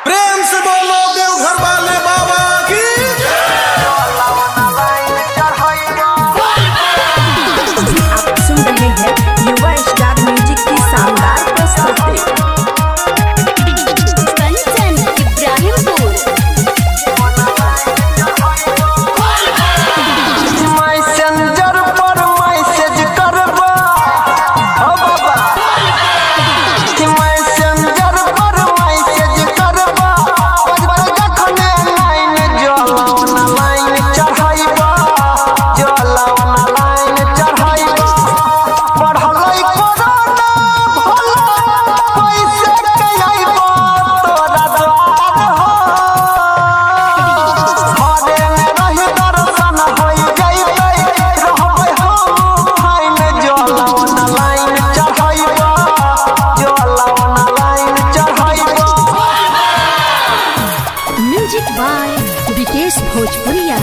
प्रेम से बोलो देवघर वाले बाबा की। आप सुन रहे हैं युवा स्टार म्यूजिक की शानदार प्रस्तुति। कंचन इब्राहिमपुर। मैसेंजर पर मैसेज करबा हो बाबा कि मैसेंजर पर मैसेज करबा जखने लाइन जलावना लाइन चढ़ाइबा जलावना लाइन चढ़ाइबा पढ़लै कोरोना भला पैसे के आइबा तोरा द्वार हो घरे में रही दर्शन होई जइबै रहबै हम फाइन जलावना लाइन चढ़ाइबा जलावना लाइन चढ़ाइबा। म्यूजिक बाय विकेश भोजपुरिया।